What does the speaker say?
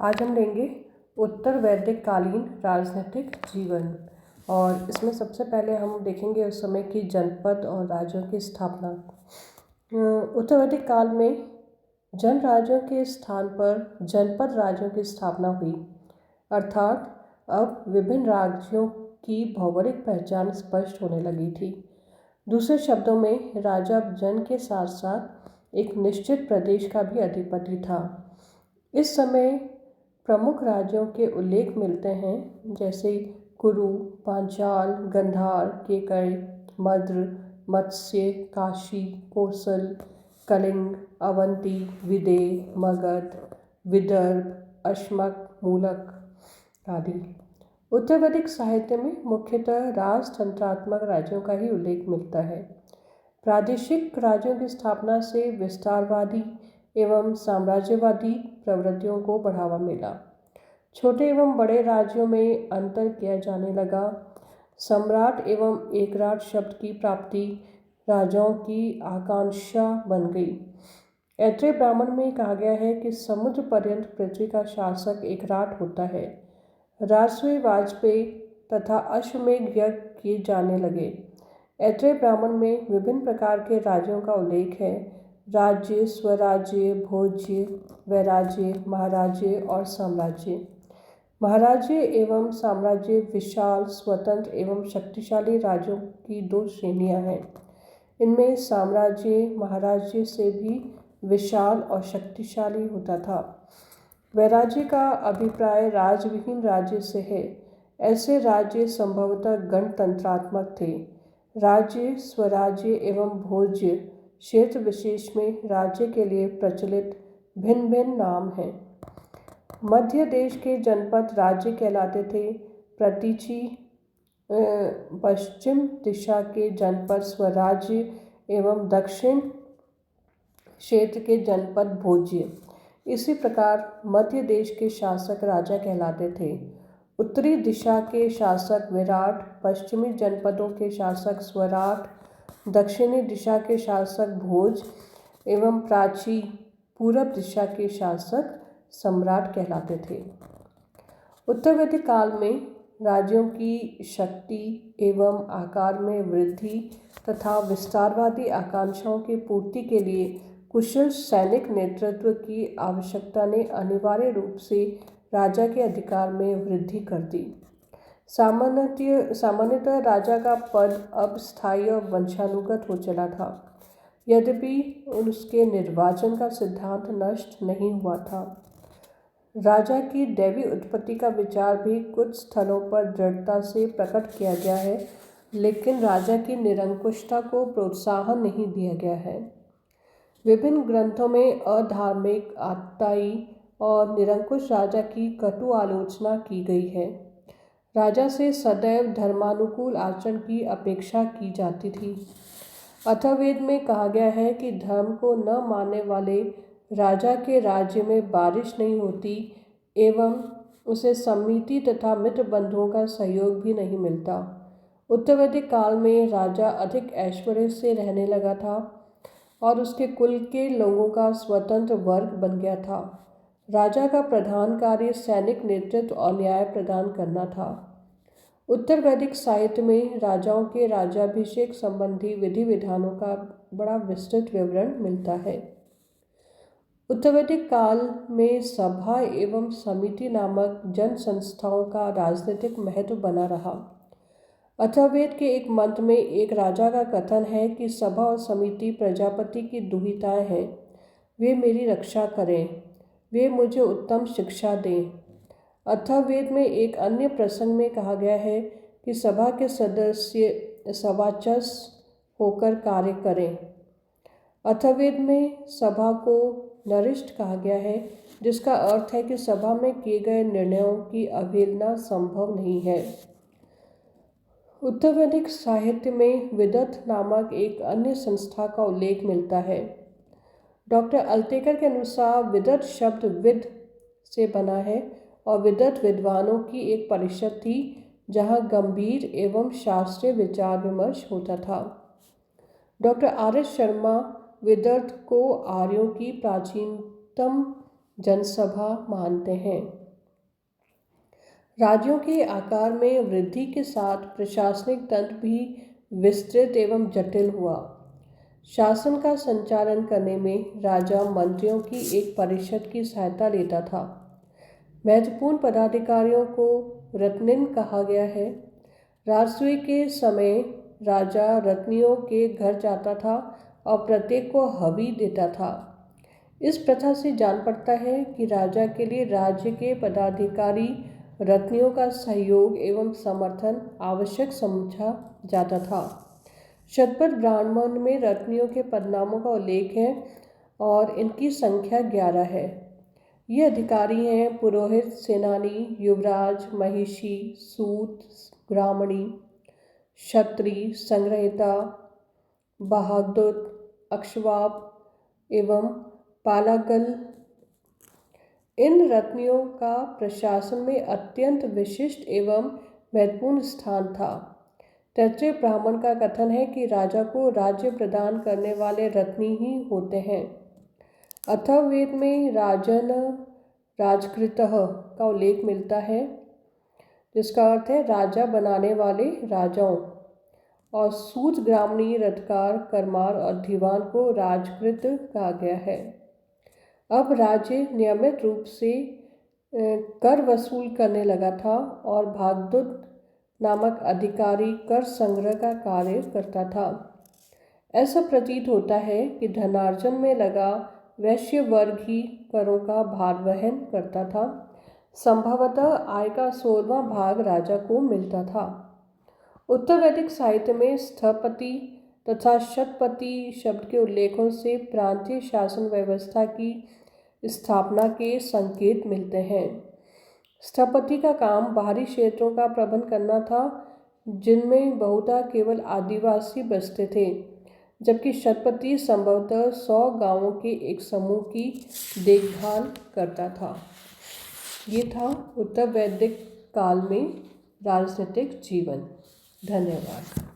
आज हम लेंगे उत्तर वैदिक कालीन राजनीतिक जीवन। और इसमें सबसे पहले हम देखेंगे उस समय की जनपद और राज्यों की स्थापना। उत्तर वैदिक काल में जन राज्यों के स्थान पर जनपद राज्यों की स्थापना हुई, अर्थात अब विभिन्न राज्यों की भौगोलिक पहचान स्पष्ट होने लगी थी। दूसरे शब्दों में राजा जन के साथ साथ एक निश्चित प्रदेश का भी अधिपति था। इस समय प्रमुख राज्यों के उल्लेख मिलते हैं, जैसे कुरु, पांचाल, गंधार, केकय, मद्र, मत्स्य, काशी, कोसल, कलिंग, अवंती, विदेह, मगध, विदर्भ, अश्मक, मूलक आदि। उत्तर वैदिक साहित्य में मुख्यतः राजतंत्रात्मक राज्यों का ही उल्लेख मिलता है। प्रादेशिक राज्यों की स्थापना से विस्तारवादी एवं साम्राज्यवादी प्रवृत्तियों को बढ़ावा मिला। छोटे एवं बड़े राज्यों में अंतर किया जाने लगा। सम्राट एवं एकराट शब्द की प्राप्ति राजाओं की आकांक्षा बन गई। ऐत्रेय ब्राह्मण में कहा गया है कि समुद्र पर्यंत पृथ्वी का शासक एकराट होता है। राजसूय वाजपेयी तथा अश्वमेघ यज्ञ किए जाने लगे। ऐत्रेय ब्राह्मण में विभिन्न प्रकार के राज्यों का उल्लेख है: राज्य, स्वराज्य, भोज्य, वैराज्य, महाराज्य और साम्राज्य। महाराज्य एवं साम्राज्य विशाल, स्वतंत्र एवं शक्तिशाली राज्यों की दो श्रेणियां हैं। इनमें साम्राज्य महाराज्य से भी विशाल और शक्तिशाली होता था। वैराज्य का अभिप्राय राजविहीन राज्य से है। ऐसे राज्य संभवतः गणतंत्रात्मक थे। राज्य, स्वराज्य एवं भोज्य क्षेत्र विशेष में राज्य के लिए प्रचलित भिन्न भिन्न नाम हैं। मध्य देश के जनपद राज्य कहलाते थे। प्रतीची पश्चिम दिशा के जनपद स्वराज्य एवं दक्षिण क्षेत्र के जनपद भोज्य। इसी प्रकार मध्य देश के शासक राजा कहलाते थे। उत्तरी दिशा के शासक विराट, पश्चिमी जनपदों के शासक स्वराट, दक्षिणी दिशा के शासक भोज एवं प्राची पूर्व दिशा के शासक सम्राट कहलाते थे। उत्तर वैदिक काल में राज्यों की शक्ति एवं आकार में वृद्धि तथा विस्तारवादी आकांक्षाओं की पूर्ति के लिए कुशल सैनिक नेतृत्व की आवश्यकता ने अनिवार्य रूप से राजा के अधिकार में वृद्धि कर दी। सामान्यतः राजा का पद अब स्थायी और वंशानुगत हो चला था, यद्यपि उसके निर्वाचन का सिद्धांत नष्ट नहीं हुआ था। राजा की दैवी उत्पत्ति का विचार भी कुछ स्थलों पर दृढ़ता से प्रकट किया गया है, लेकिन राजा की निरंकुशता को प्रोत्साहन नहीं दिया गया है। विभिन्न ग्रंथों में अधार्मिक, आततायी और निरंकुश राजा की कटु आलोचना की गई है। राजा से सदैव धर्मानुकूल आचरण की अपेक्षा की जाती थी। अथर्ववेद में कहा गया है कि धर्म को न मानने वाले राजा के राज्य में बारिश नहीं होती एवं उसे सम्मिति तथा मित्र बंधुओं का सहयोग भी नहीं मिलता। उत्तर वैदिक काल में राजा अधिक ऐश्वर्य से रहने लगा था और उसके कुल के लोगों का स्वतंत्र वर्ग बन गया था। राजा का प्रधान कार्य सैनिक नेतृत्व और न्याय प्रदान करना था। उत्तर वैदिक साहित्य में राजाओं के राज्याभिषेक संबंधी विधि विधानों का बड़ा विस्तृत विवरण मिलता है। उत्तर वैदिक काल में सभा एवं समिति नामक जन संस्थाओं का राजनीतिक महत्व बना रहा। अथर्ववेद के एक मंत्र में एक राजा का कथन है कि सभा और समिति प्रजापति की दुहिताएं हैं। वे मेरी रक्षा करें, वे मुझे उत्तम शिक्षा दें। अथर्ववेद में एक अन्य प्रसंग में कहा गया है कि सभा के सदस्य सवाचस होकर कार्य करें। अथर्ववेद में सभा को नरिष्ठ कहा गया है, जिसका अर्थ है कि सभा में किए गए निर्णयों की अवहेलना संभव नहीं है। उत्तर वैदिक साहित्य में विदथ नामक एक अन्य संस्था का उल्लेख मिलता है। डॉक्टर अल्तेकर के अनुसार विदथ शब्द विद से बना है और विदथ विद्वानों की एक परिषद थी जहाँ गंभीर एवं शास्त्रीय विचार विमर्श होता था। डॉक्टर आर एस शर्मा विदर्थ को आर्यों की प्राचीनतम जनसभा मानते हैं। राज्यों के आकार में वृद्धि के साथ प्रशासनिक तंत्र भी विस्तृत एवं जटिल हुआ। शासन का संचालन करने में राजा मंत्रियों की एक परिषद की सहायता लेता था। महत्वपूर्ण पदाधिकारियों को रत्निन कहा गया है। राजसूय के समय राजा रत्नियों के घर जाता था और प्रत्येक को हवि देता था। इस प्रथा से जान पड़ता है कि राजा के लिए राज्य के पदाधिकारी रत्नियों का सहयोग एवं समर्थन आवश्यक समझा जाता था। शतपथ ब्राह्मण में रत्नियों के पदनामों का उल्लेख है और इनकी संख्या 11 है। ये अधिकारी हैं पुरोहित, सेनानी, युवराज, महिषी, सूत, ग्रामणी, क्षत्रिय, संग्रहिता, बहादुर, अक्षवाप एवं पालागल। इन रत्नियों का प्रशासन में अत्यंत विशिष्ट एवं महत्वपूर्ण स्थान था। तैत्तिरीय ब्राह्मण का कथन है कि राजा को राज्य प्रदान करने वाले रत्नी ही होते हैं। अथर्ववेद में राजन राजकृतः का उल्लेख मिलता है, जिसका अर्थ है राजा बनाने वाले राजाओं। और सूत, ग्रामणी, रथकार, करमार और दीवान को राजकृत कहा गया है। अब राज्य नियमित रूप से कर वसूल करने लगा था और भागदूत नामक अधिकारी कर संग्रह का कार्य करता था। ऐसा प्रतीत होता है कि धनार्जन में लगा वैश्य वर्ग ही करों का भार वहन करता था। संभवतः आय का 16वां भाग राजा को मिलता था। उत्तर वैदिक साहित्य में स्थपति तथा शतपति शब्द के उल्लेखों से प्रांतीय शासन व्यवस्था की स्थापना के संकेत मिलते हैं। स्थपति का काम बाहरी क्षेत्रों का प्रबंध करना था, जिनमें बहुधा केवल आदिवासी बसते थे, जबकि शतपति संभवतः 100 गांवों के एक समूह की देखभाल करता था। ये था उत्तर वैदिक काल में राजनीतिक जीवन। धन्यवाद।